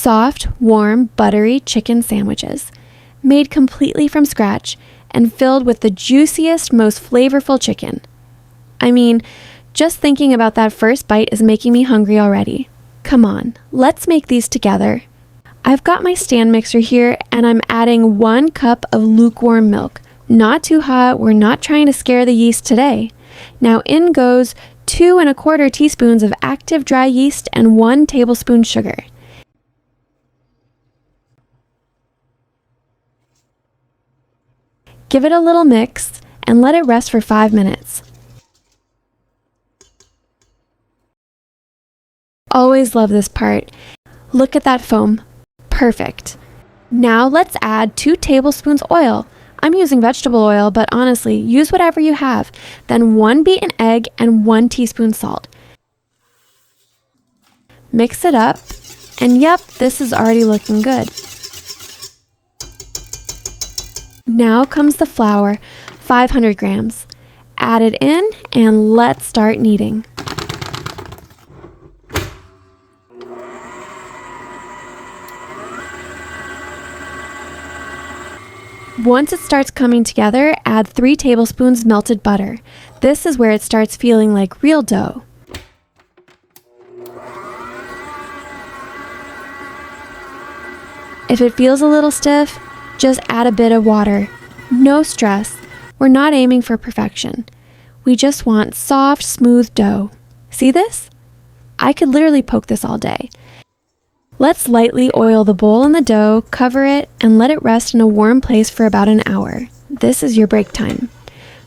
soft, warm, buttery chicken sandwiches, made completely from scratch and filled with the juiciest, most flavorful chicken. I mean, just thinking about that first bite is making me hungry already. Come on, let's make these together. I've got my stand mixer here and I'm adding 1 cup of lukewarm milk. Not too hot, we're not trying to scare the yeast today. Now in goes 2 1/4 teaspoons of active dry yeast and 1 tablespoon sugar. Give it a little mix and let it rest for 5 minutes. Always love this part. Look at that foam. Perfect. Now let's add 2 tablespoons oil. I'm using vegetable oil, but honestly, use whatever you have. Then 1 beaten egg and 1 teaspoon salt. Mix it up, and yep, this is already looking good. Now comes the flour, 500 grams. Add it in, and let's start kneading. Once it starts coming together, add 3 tablespoons melted butter. This is where it starts feeling like real dough. If it feels a little stiff, just add a bit of water. No stress. We're not aiming for perfection. We just want soft, smooth dough. See this? I could literally poke this all day. Let's lightly oil the bowl and the dough, cover it, and let it rest in a warm place for about an hour. This is your break time.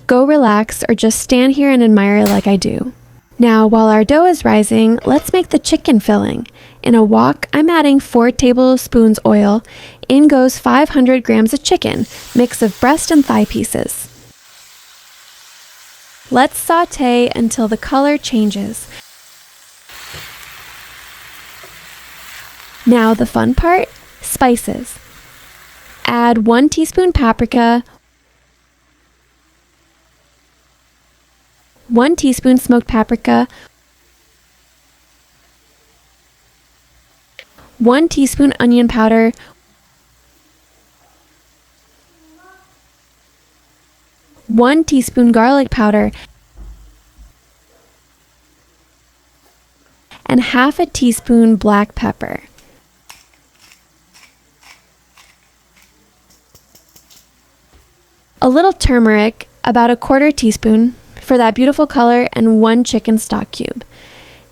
Go relax or just stand here and admire like I do. Now, while our dough is rising, let's make the chicken filling. In a wok, I'm adding 4 tablespoons oil. In goes 500 grams of chicken, mix of breast and thigh pieces. Let's saute until the color changes. Now the fun part, spices. Add 1 teaspoon paprika, 1 teaspoon smoked paprika, 1 teaspoon onion powder, 1 teaspoon garlic powder, and half a teaspoon black pepper. A little turmeric, about 1/4 teaspoon, for that beautiful color, and 1 chicken stock cube.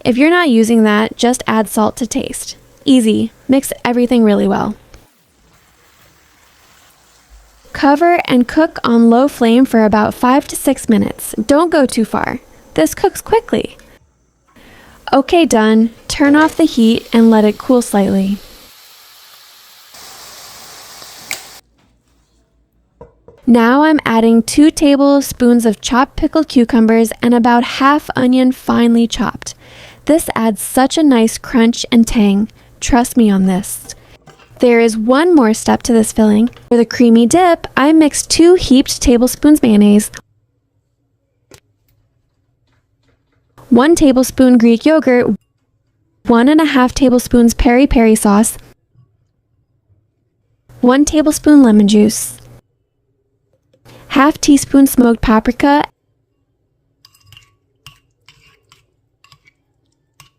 If you're not using that, just add salt to taste. Easy, mix everything really well. Cover and cook on low flame for about 5 to 6 minutes. Don't go too far. This cooks quickly. Okay, done. Turn off the heat and let it cool slightly. Now I'm adding 2 tablespoons of chopped pickled cucumbers and about half onion finely chopped. This adds such a nice crunch and tang. Trust me on this. There is one more step to this filling. For the creamy dip, I mixed 2 heaped tablespoons mayonnaise, 1 tablespoon Greek yogurt, 1½ tablespoons peri-peri sauce, 1 tablespoon lemon juice, ½ teaspoon smoked paprika,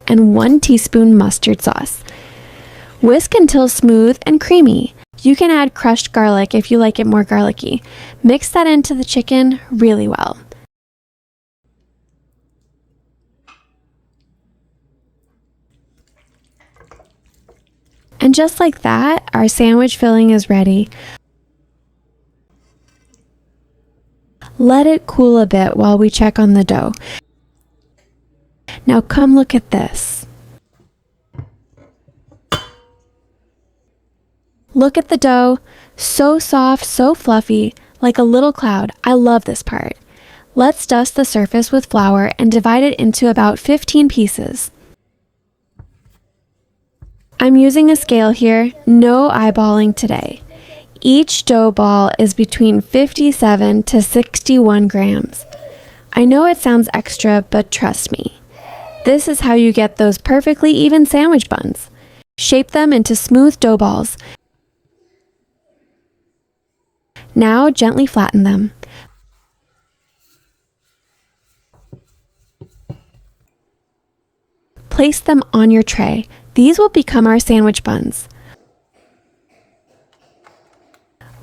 and 1 teaspoon mustard sauce. Whisk until smooth and creamy. You can add crushed garlic if you like it more garlicky. Mix that into the chicken really well. And just like that, our sandwich filling is ready. Let it cool a bit while we check on the dough. Now come look at this. Look at the dough, so soft, so fluffy, like a little cloud. I love this part. Let's dust the surface with flour and divide it into about 15 pieces. I'm using a scale here, no eyeballing today. Each dough ball is between 57 to 61 grams. I know it sounds extra, but trust me. This is how you get those perfectly even sandwich buns. Shape them into smooth dough balls. Now gently flatten them. Place them on your tray. These will become our sandwich buns.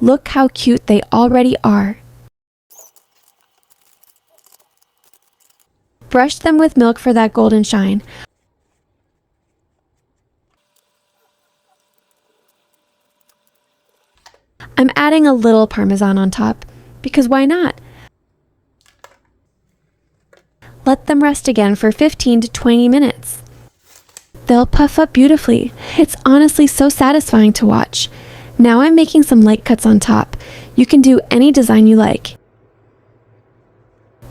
Look how cute they already are. Brush them with milk for that golden shine. I'm adding a little Parmesan on top, because why not? Let them rest again for 15 to 20 minutes. They'll puff up beautifully. It's honestly so satisfying to watch. Now I'm making some light cuts on top. You can do any design you like.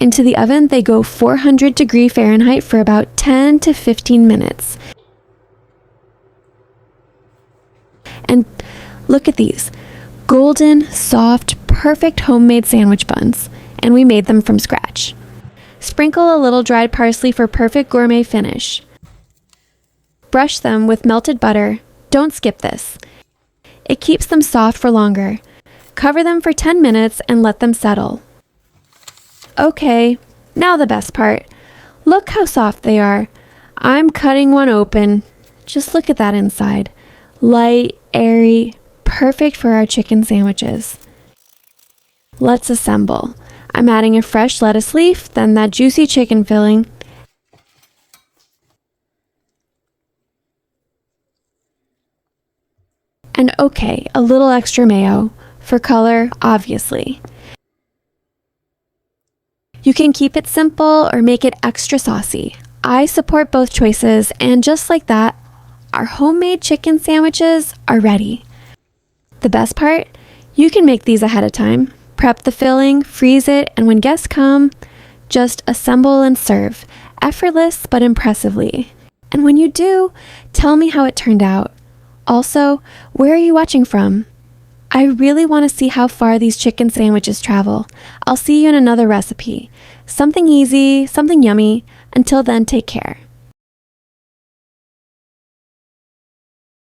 Into the oven, they go 400 Fahrenheit for about 10 to 15 minutes. And look at these. Golden, soft, perfect homemade sandwich buns. And we made them from scratch. Sprinkle a little dried parsley for perfect gourmet finish. Brush them with melted butter. Don't skip this. It keeps them soft for longer. Cover them for 10 minutes and let them settle. Okay, now the best part. Look how soft they are. I'm cutting one open. Just look at that inside. Light, airy, perfect for our chicken sandwiches. Let's assemble. I'm adding a fresh lettuce leaf, then that juicy chicken filling. And okay, a little extra mayo. For color, obviously. You can keep it simple or make it extra saucy. I support both choices, and just like that, our homemade chicken sandwiches are ready. The best part? You can make these ahead of time. Prep the filling, freeze it, and when guests come, just assemble and serve. Effortless but impressively. And when you do, tell me how it turned out. Also, where are you watching from? I really want to see how far these chicken sandwiches travel. I'll see you in another recipe. Something easy, something yummy. Until then, take care.